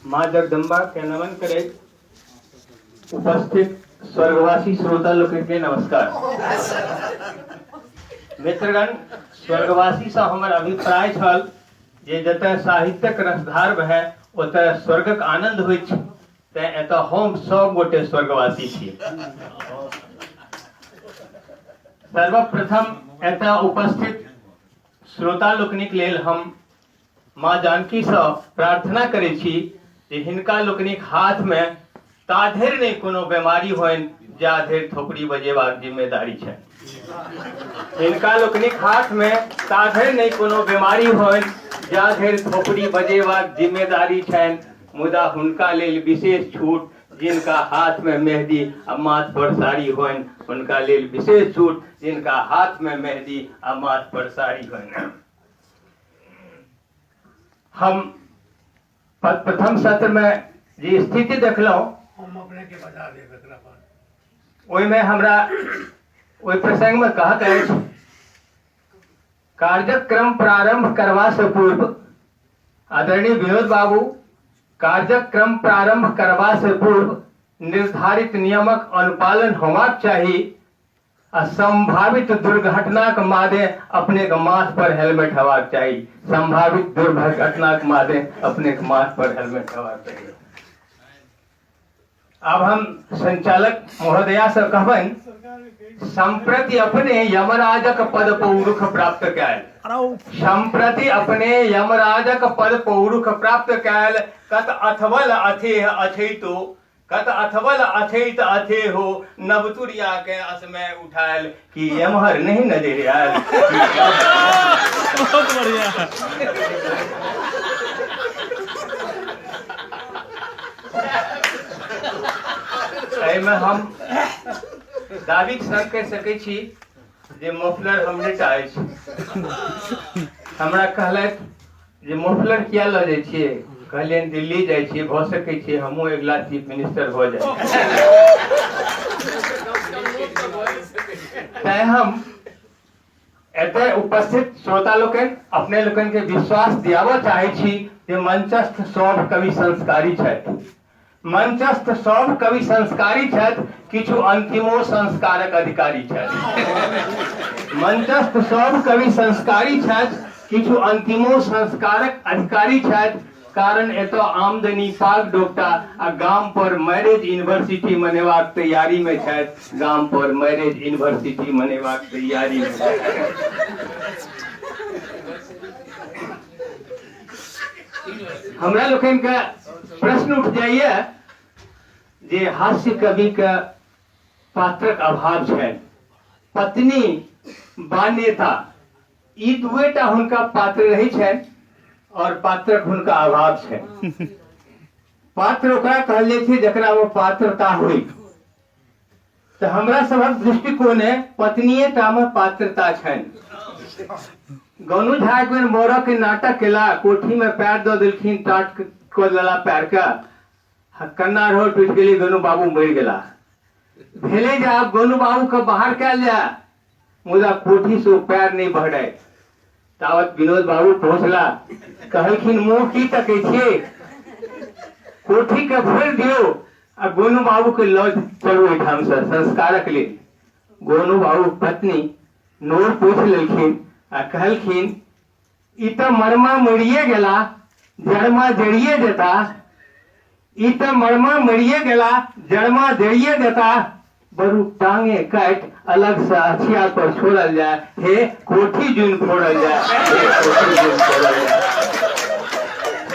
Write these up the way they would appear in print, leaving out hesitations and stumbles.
माँ जगदम्बा के नमन करे। उपस्थित स्वर्गवासी श्रोता लोग के नमस्कार। मित्रगण, स्वर्गवासी से हमर अभिप्राय छल जे जतय साहित्यक रसधार बहे ओतय स्वर्गक आनंद होइत छै, तें एतय हम सब गोटे स्वर्गवासी छी। सर्वप्रथम एतय उपस्थित श्रोता लोकनिक लेल हम माँ जानकी से प्रार्थना करे छी जे हिनका लोकनिक हाथ में ताधरि नहीं कोनो बीमारी होइन जा धरि थोपड़ी बजेबाक जिम्मेदारी छै। हिनका लोकनिक हाथ में ताधरि नहीं कोनो बीमारी होइन जा धरि थोपड़ी बजेबाक जिम्मेदारी छनि, मुदा हुनका लेल विशेष छूट। जिनका हाथ में मेहंदी आ माथ पर साड़ी होइन उनका लेल विशेष छूट। जिनका हाथ में मेहंदी आ माथ पर साड़ी होइन। हम प्रथम सत्र में जे स्थिति देखलहुं हम अपने के बता देब ओहिमे हमरा ओहि प्रसंग में कहत अछि, कार्यक्रम प्रारंभ करवा से पूर्व आदरणीय विनोद बाबू, कार्यक्रम प्रारंभ करवा से पूर्व निर्धारित नियमक अनुपालन होबाक चाही। संभावित दुर्घटनाक मादे अपने के माथ पर हेलमेट हेबाक चाही। संभावित दुर्घटनाक मादे अपने के माथ पर हेलमेट हेबाक चाही। अब हम संचालक महोदया से कहबन, संप्रति अपने यमराजक पद पौरुख प्राप्त कैल। संप्रति अपने यमराजक पद पौरुख प्राप्त कैल। कत अथवल अथेह अथेतो, कत अथवल अथेत अथे हो, नवतुरिया के असमय उठायल कि यमहर नहीं नजर आयल। बहुत बढ़िया। एहिमे हम दावीक संग कहि सकै छी जे मफलर हमरे टा अछि। हमरा कहलथि जे मफलर किया लऽ जाइ छियै? कहलियनि दिल्ली जाइ छियै, भऽ सकै छै हमहूँ अगिला चीफ मिनिस्टर भऽ जाए। तैं हम एतय उपस्थित श्रोता लोकनि अपने लोकनि के विश्वास दियाबऽ चाहै छी जे मंचस्थ सब कवि संस्कारी छथि। मंचस्थ सब कवि संस्कारी छथि, किछु अंतिमो संस्कारक अधिकारी छथि। मंचस्थ सब कवि संस्कारी छथि, किछु अंतिमो संस्कारक अधिकारी छथि। कारण एतऽ आमदनी पाग डोकटा आ गाम पर मैरिज यूनिवर्सिटी मनेबाक तैयारी में छथि। गाम पर मैरिज यूनिवर्सिटी मनेबाक तैयारी में हमरा लोकनि के प्रश्न उठ जाइए जे हास्य कवि के पात्रक अभाव छै। पत्नी बा नेता, ई दुएटा हुनका पात्र रहै छनि और पात्रक हुनका अभाव छै। पात्र ओकरा कहल जाइ छै जकरा वो पात्रता होइ। तो हमरा सबक दृष्टिकोणे पत्नीये टा में पात्रता छनि। गौनू झा एक बेर मोरह के नाटक केला, कोठी में पैर दऽ देलखिन, टाट कऽ देला पैर के, कन्ना रोड टूटि गेलै, गौनू बाबू मरि गेला। भेले जे आब गौनू बाबू के बाहर कयल जाय, मुदा कोठी से पैर नहीं बढ़े। तावत विनोद बाबू पहुंचला, कहलखिन मुंह की तकै छियै, कोठी के खोल दियो आ गोनू बाबू के लऽ चलू एहिठाम से संस्कारक लेल। गोनू बाबू पत्नी नोर पूछ लेलखिन आ कहलखिन, ई तऽ मरमा मरिए गेला, जड़मा जड़िए देता। ई तऽ मरमा मरिए गेला, जड़मा जड़िए देता। बरू टांगे काट अलग से अछिया पर छोड़ल जाए, हे कोठी जुन फोड़ल जाए, हे कोठी जुन फोड़ल जाए।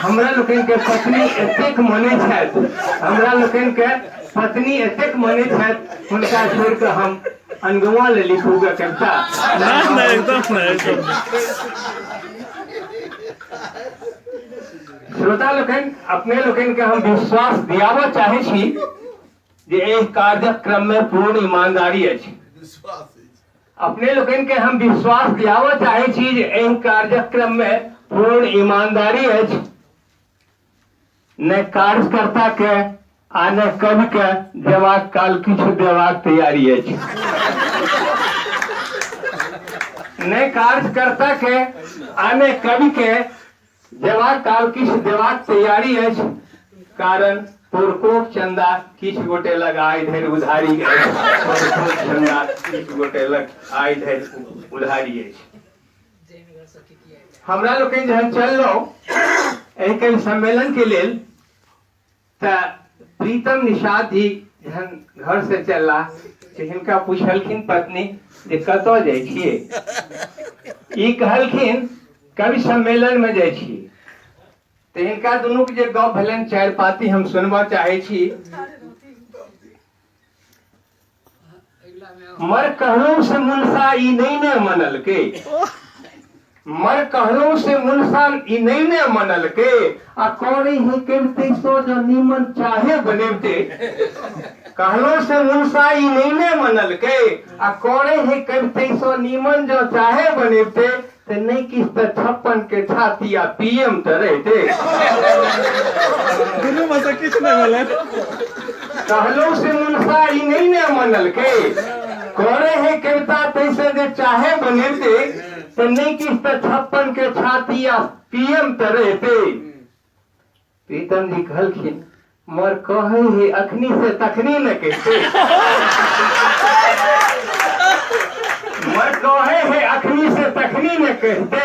हमरा लोकनि के पत्नी एतेक मने छथि, हमरा लोकनि के पत्नी एतेक मने छथि, हुनका छोड़ के हम अनगवा ले लिखू गे कविता। श्रोता लोकनि अपने लोकनि के हम विश्वास दियाबऽ चाहे छी जे एहि कार्यक्रम में पूर्ण ईमानदारी अछि। अपने लोकनि के हम विश्वास दियाबऽ चाहे छी जे एहि कार्यक्रम में पूर्ण ईमानदारी अछि। न कार्यकर्ता के आ न कवि के देबाक काल किछु देबाक तैयारी अछि। न कार्यकर्ता के आ न कवि के जेबाक काल किछु देबाक तैयारी अछि, कारण पुरकोक चंदा किछु गोटे लग आइ धरि उधारी अछि, पुरकोक चंदा किछु गोटे लग आइ धरि उधारी अछि। हमरा लोकनि जहन चललहुँ एहि कवि सम्मेलन के लेल, तऽ प्रीतम निषाद जी जहन घर से चलला तऽ हिनका पूछलखिन पत्नी जे कतऽ जाइ छियै? ई कहलखिन कवि सम्मेलन में जाइ छियै। तऽ हिनका दुनू के जे गप भेलनि चारि पाती हम सुनबा चाहे छी। मर कहलहुं से मुनसा ई नहीं ने मनल के, मर कहलहुं से मुनसा ई नहीं ने मनल के, आ कौड़ी ही करते सो जो नीमन चाहे बनेबते। कहलहुं से मुनसा ई नहीं ने मनल के, आ कौड़ी ही करते सो नीमन जो चाहे बनेबते। तो नहीं किस तो 56 के छाती या पीएम तो रहते। दुनू में से किछ नहीं मिले। कहलहुं से मुनसा ई नहीं ने मनल के, करे है कविता तैसे जे चाहे बनेते। तो नहीं किस तो 56 के छाती या पीएम तो रहते। प्रीतम जी कहलखिन मर कहे है अखनी से तखनी न कहते। मर कहे है अखनी से तखनी न कहते।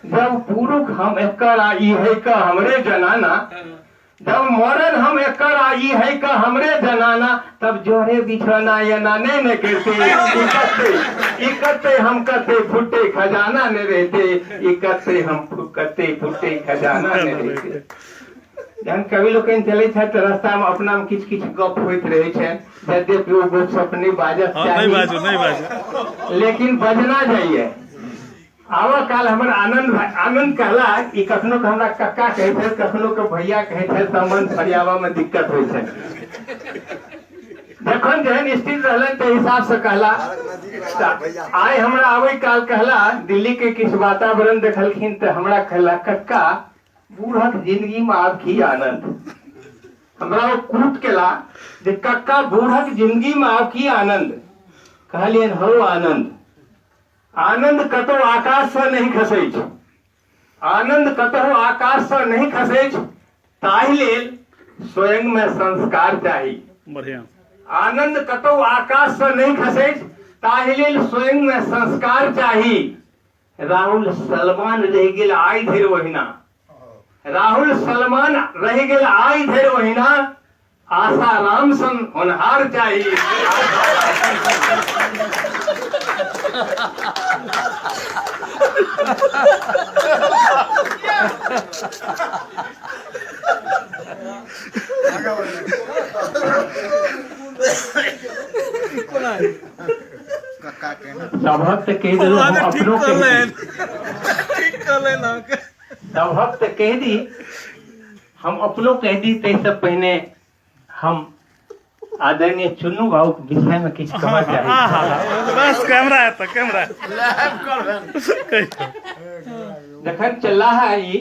जब पुरुष हम एकर आई है का हमरे जनाना, जब मरन हम एकर आई है का हमरे जनाना, तब जोरे बिछाना या नाने न कहते। इकते हम कते फुटे खजाना न रहते, इकते हम कते फुटे खजाना न रहते। जहन कवि लोग चले तो रास्ता में अपना में किछ किछ गप होइत रहे छे, यद्यपि वो गप सपने बाजत चाहिए, लेकिन बजना जाइए। आवा काल हमर आनंद कहला कि कखनो के हमरा कक्का कहे थे, कखनो के भैया कहे थे, संबंध फरियावा में दिक्कत होय छे। जखन जहन स्थित रहलन ते हिसाब से कहला। आय हमरा आवे काल कहला दिल्ली के किछ वातावरण देखलखिन तो हमरा कहला कक्का बूढ़क जिंदगी में आब की आनंद। हमरा वो कूट केला जे कक्का बूढ़क जिंदगी में आब की आनंद। कहलियन हो आनंद, आनंद कतो आकाश से नहीं खसै छै, आनंद कतो आकाश से नहीं खसै छै, ताहि लेल स्वयं में संस्कार चाही। बढ़िया। आनंद कतो आकाश से नहीं खसै छै, ताहि लेल स्वयं में संस्कार चाही। राहुल सलमान रह गेल आइ धरि ओहिना, राहुल सलमान रह गेल आइ धरि ओहिना, आशा राम सन होनहार चाहिए। सभक्त कह दिल अपनों सभक्त कह दी, हम अपनों कह दी। तैसे पहले हम आदरणीय चुन्नू बाबू के विषय में किछ कहना चाहिए। बस कैमरा है तो कैमरा जखन चला है ये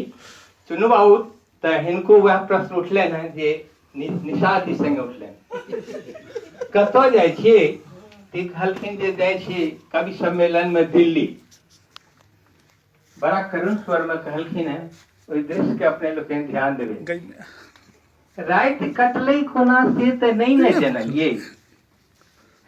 चुन्नू बाबू तो हिनको वह प्रश्न उठले हैं जे निषाद जी संगे उठले कतो जाय छियै। कहलखिन जे जाय छियै कवि सम्मेलन में दिल्ली। बड़ा करुण स्वर में कहलखिन है ओहि दृश्य के अपने लोग ध्यान देवे। रात कटले कोना से तो नहीं न जनलिए,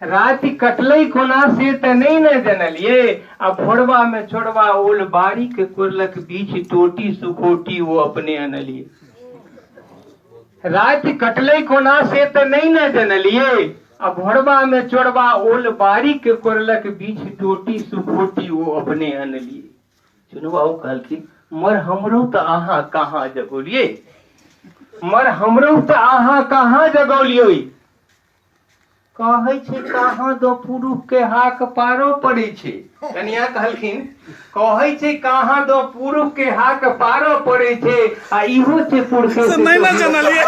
रात कटले कोना से तो नहीं न जनलिए। अब भोरवा में छोड़वा ओल बारी के कुरलक बीच टोटी सुखोटी वो अपने अनलिए। रात कटले कोना से तो नहीं न जनलिए, अब भोरवा में छोड़वा ओल बारी के कुरलक बीच टोटी सुखोटी वो अपने अनलिए। चुनवा कहलखिन मर हमरो तो अहाँ कहाँ जगोलिए, मर हमरो तो अहाँ कहाँ जगौलिए। कहे छे कहाँ दो पुरुष के हाक पारो पड़े छे। कन्या कहलखिन कहे छे कहाँ दो पुरुष के हाक पारो पड़े छे, आ इहो छे पुरुषे से नहीं ना जानलिए।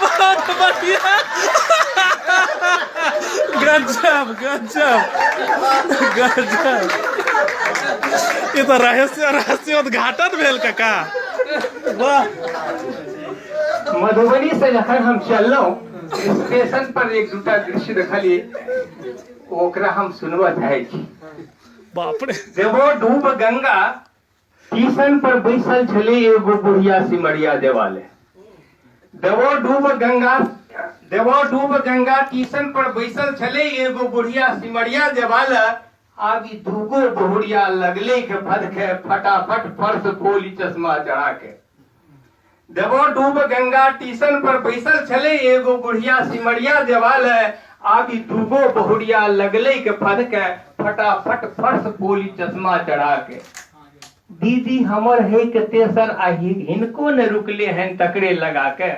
बहुत बढ़िया, गजब गजब गजब। ये तो रहस्योद्घाटन भेल काका। वाह। मधुबनी से जखन हम चललहुँ स्टेशन पर एक दूटा दृश्य देखलिए, ओकरा हम सुनबा चाहे छी। बाप रे। देवो डूब गंगा टीसन पर बैसल छले एगो बुढ़िया सिमरिया देवाले। देवो डूब गंगा टीसन पर बैसल छले एगो बुढ़िया सिमरिया देवाले। आबी दूगो बहुरिया लगले के फदके फटाफट फर्श खोली चश्मा चढ़ा के। देवो डूब गंगा टीसन पर बैसल छले एगो बुढ़िया सिमरिया देवाले। आबी दूगो बहुरिया लगले के फदके फटाफट फर्श खोली चश्मा चढ़ा के। दीदी हमर है के तेसर आ हिनको न रुकले हैं तकड़े लगा के।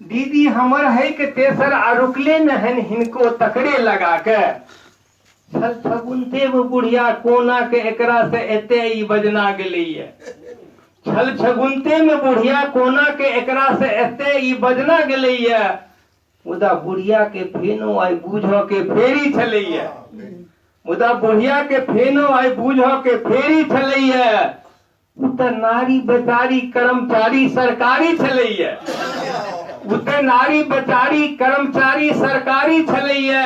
दीदी हमर है के तेसर आ रुकले न हैं हिनको तकड़े लगा के। छल छगुनते में बुढ़िया कोना के एकरा से एते ई बजना गेलैया। छल छगुनते में बुढ़िया कोना के एकरा से एते ई बजना गेलैया। मुदा बुढ़िया के फेनो आई बूझो के फेरी छलैया। मुदा बुढ़िया के फेनो आई बूझो के फेरी छलैया। उतर नारी बेचारी कर्मचारी सरकारी छलैया। उतर नारी बेचारी कर्मचारी सरकारी छलैया।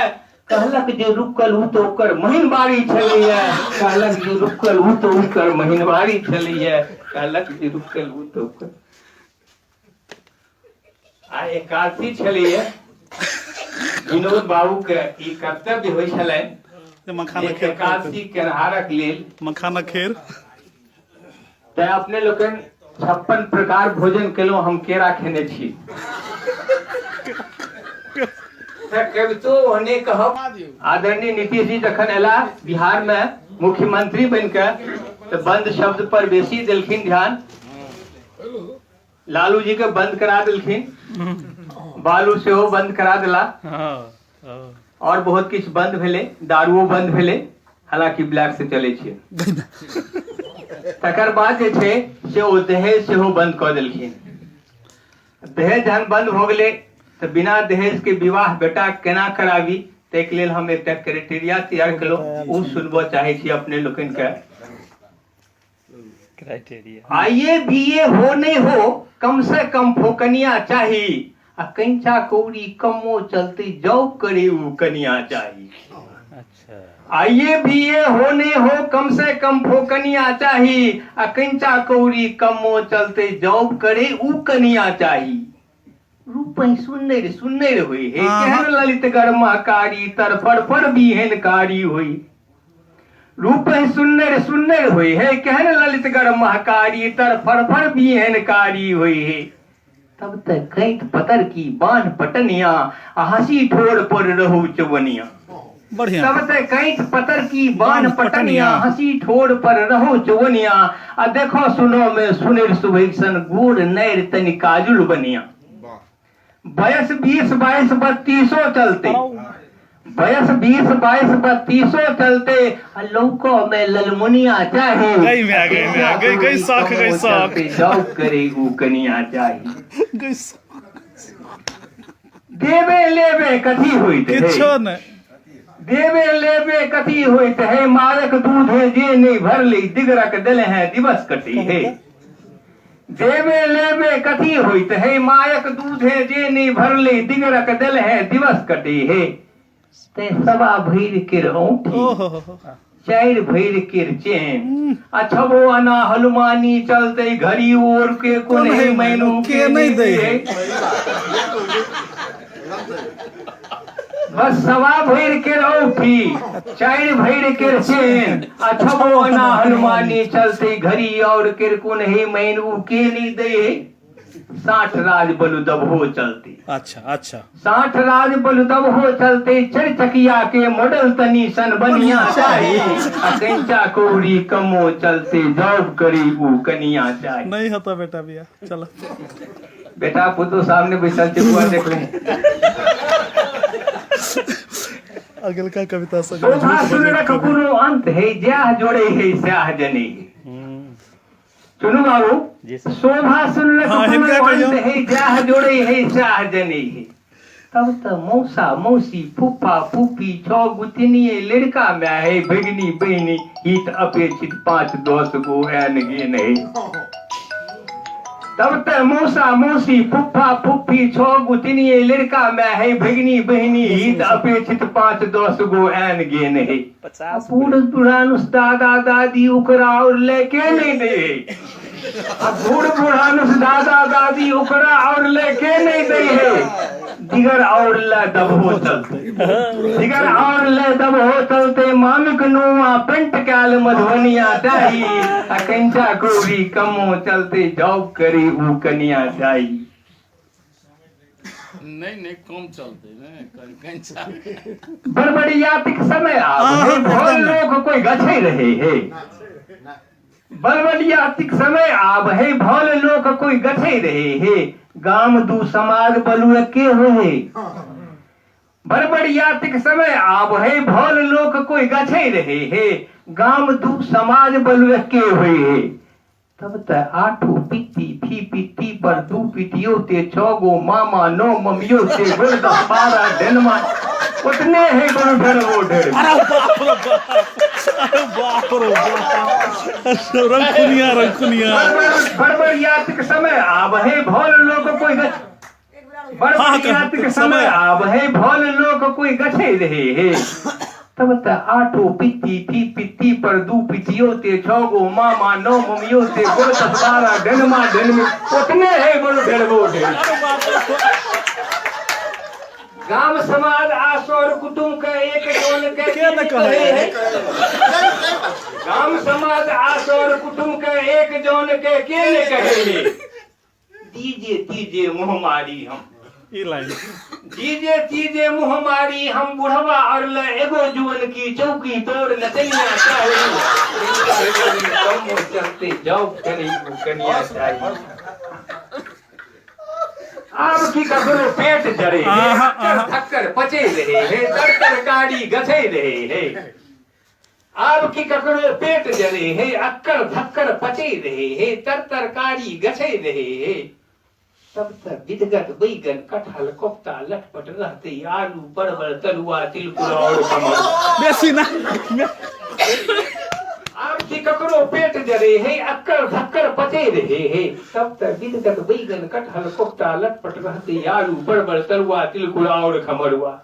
कहलक जे रुकल हूँ तो ओकर महिनबारी छलैया। कहलक जे रुकल हूँ तो ओकर महिनबारी छलैया। कहलक जे रुकल हूँ तो ओकर। आ एकादशी छलैया। विनोद बाबू के ई कर्तव्य होइ छलनि मखाना जे एकादशी केनहारक लेल मखाना खेर तै अपने लोकन 56 प्रकार भोजन केलहुं। हम केरा खेने छी। कवितो होने कहब आदरणीय नीतीश जी जखन एला बिहार में मुख्यमंत्री बन के तो बंद शब्द पर बेसी देलखिन ध्यान। लालू जी के बंद करा देलखिन। बालू से हो बंद करा दिला और बहुत किछ बंद भेले। दारुओ बंद भेले, हालांकि ब्लैक से चले छे। तकर बाद जे छे से ओ दहेज सेहो बंद कऽ देलखिन। दहेज जहन बंद भ गेले तो बिना दहेज के विवाह बेटा केना कराबी तैक लेल हम एकटा क्राइटेरिया तैयार केलहुं। ओ सुनबो चाहे छी अपने लोकन के। क्राइटेरिया आइए बीए हो नहीं हो कम से कम फोकनिया चाही। आ कंचा कौड़ी कमो चलते जॉब करे उ कनिया चाही। अच्छा आइए बीए हो नहीं हो कम से कम फोकनिया चाही। आ कंचा कौड़ी कमो चलते जॉब करे उ कनिया चाही। रूपै सुन्नर होई हे केहन ललित गरमाकारी तरफर बिहनकारी होई। रूपै सुन्नर होई हे केहन ललित गरमाकारी तरफर बिहनकारी होई हे। तब तक कैंट पतर की बान पटनिया हंसी ठोर पर रहू चवनिया। बढ़िया तब तक कैंट पतर की बान पटनिया हंसी ठोर पर रहो चवनिया। आ देखो सुनो में सुनिर सुभैसन गोर नैर तनि काजुल बनिया। बयस 20 22 32 चलते। बयस 20 22 32 चलते। लौको में ललमुनिया चाहे। गई शौक जॉब करे उ कनिया चाही। देवे लेवे कथी होइत है। किछो न देवे लेवे कथी होइत है। मारक दूध है जे नहीं भरले दिगरक देले हैं दिवस कटी है। देवे लेवे कथी होइत है। मायक दूध है जे नहीं भरले दिगरक देले हैं दिवस कटी है। ते सवा भैर के औंठी 4 भैर के चैन। अछबो अना हनुमानी चलते घड़ी ओर के कोने मैनू के नहीं दे। बस सवा भैर के औंठी 4 भैर के चैन। अछबो अना हनुमानी चलते घड़ी और के कोने मैनू के नहीं दे। 60 राज बलुदब हो चलते। अच्छा 60 राज बलुदब हो चलते। 4 चकिया के मॉडल तनी सन बनिया चाही। कंचा कौड़ी कमो चलते जॉब करी उ कनिया चाही। नहीं होता बेटा बिया चलो। बेटा पुतो सामने बैठल छे बुआ देख ले। अगल का कविता से शोभा सुनरक कोनो अंत है ज्याह जोड़े है स्याह जने। सुनो बाबू शोभा सुनरक कोनो अंत है ज्याह जोड़े है स्याह जने। तब तो मौसा मौसी फूफा फूफी 6 गुतनिए लड़का में है भगनी बहनी हित अपेक्षित 5-10 गो एन गेन है। तब तक मूसा मूसी फुफ्फा फुफ्फी 6 गुतनिए लड़का में है भगनी बहनी हित अपेक्षित 5-10 गो एन गेन है 50 बूढ़ पुरान दादा दादी उकरा और लेके नहीं दे बूढ़ पुरान दादा दादी उकरा और लेके नहीं दे है दिगर और ले दब हो चलते दिगर और ले दब हो चलते मामिक नुआ पेंट काल मधुबनिया दाई कंचा कोरी कमो चलते जॉब करी ऊ कनिया दाई नहीं कम चलते ना बड़बड़ियातिक समय आवे भोल लोग कोई गछे रहे है बड़बड़ियातिक समय आब है भोल लोग कोई गछे रहे है गाम दू समाज बलुए के होए बड़बड़ियातिक समय आब है भोल लोग कोई गछे रहे है गाम दू समाज बलुए के होए तब तक 8 पित्ती फी पित्ती पर 2 पितियों ते 6 गो मामा 9 मम्मियों ते गुड़ 12 डेनमा उतने है गुड़ ढेर वो ढेर अरे बाप रे बाप रंगुनिया बड़बड़ियातिक समय आब है भोल लोग कोई बड़बड़ियातिक समय आब है भोल लोग कोई गछे रहे है तब तक 8 पित्ती थी पित्ती पर 2 पितियों ते 6 गो मामा 9 मम्मियों ते गुड़ 12 डेनमा डेनमी उतने है गुड़ ढेर वो ढेर गांव समाज आसोर कुटुंब के एक जोन के क्या न कहे है गांव समाज आसोर कुटुंब के एक जोन के ने कहे दीजिए तीजे मुँह मारी हम ये लाइन दीजिए तीजे मुँह मारी हम बुढ़वा और ले एगो जुअन की चौकी तोड़ नचनिया चाहिए कम चलते जाओ करी कनिया चाहिए आब की ककरो पेट जरे थक्कर पचे रहे है तर गाड़ी गछे रहे है आब की ककरो पेट जरे है अक्कर धक्कर पचे रहे है तर तरकारी गछे रहे है तब तक विदगत बैगन कटहल कोफ्ता लटपट रहते आलू परवल तरुआ तिलकुट और कमल बेसी ना आब की ककरो पेट जरे है अक्कर धक्कर पचे रहे है तब तक विदगत बैगन कटहल कोफ्ता लटपट रहते आलू परवल तरुआ तिलकुट और खमरुआ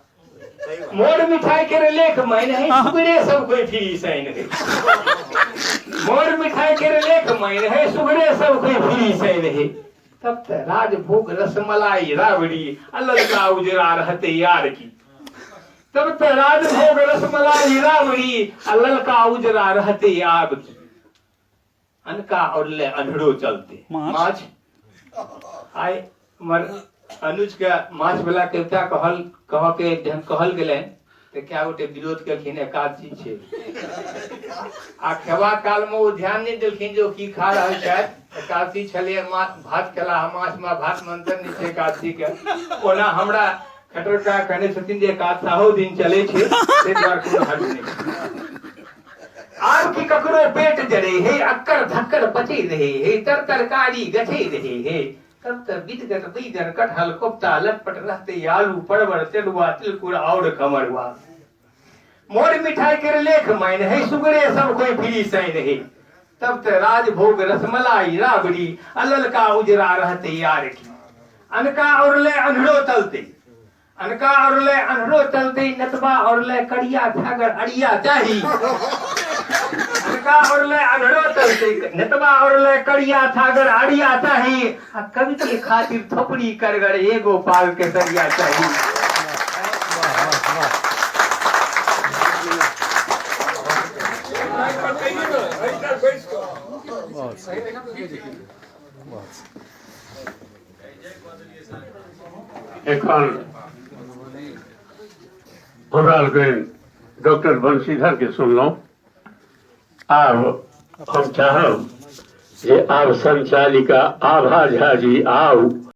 मोर मिठाई के लेख मैन है सुगरे सब कोई फ्री सैन है मोर मिठाई के लेख मैन है सुगरे सब कोई फ्री सैन है तब तक राजभोग रसमलाई राबड़ी अलग का उजरा रहते यार की तब तक राजभोग रसमलाई राबड़ी अलग का उजरा रहते आब की अनका और ले अनहड़ो चलते माछ आय मर अनुज के माछ वाला कविता कह के जहन कहल गेलै तो क्या गोटे विरोध केलखिन एकादशी छे आ खेवा काल में वो ध्यान नहीं देलखिन जो की खा रहल छथि एकादशी छले भात खेला माछ में भात में अंतर नहीं छे एकादशी के ओना हमरा खटरका कहने छथिन जे एकादशाहो दिन चले छे से द्वार कोनो हद नहीं आब की ककरो पेट जरे है अक्कर धक्कर पचे रहे है तर तरकारी गछे रहे है तब तक विदगत बैगन कटहल कोफ्ता लटपट रहते आलू परवल तेलुआ तिलकुट और खमरुआ मोर मिठाई के लेख मैन है सुगरे सब कोई फ्री सैन है तब तक राजभोग रसमलाई राबड़ी अलल का उजरा रहते यार की अनका और ले अनहड़ो तलते अनका और ले अनहड़ो तलते नतबा और ले कड़िया ठागर अड़िया चाही अनका और ले अनहड़ो तलते नतबा और ले कड़िया ठागर अड़िया चाही आ कवि के खातिर थोपड़ी करगर एगो पाल के सरिया चाही एखन गोपालगंज डॉक्टर बंशीधर के सुनलहुँ आब हम चाहब जे आब संचालिका आभा झा जी आउ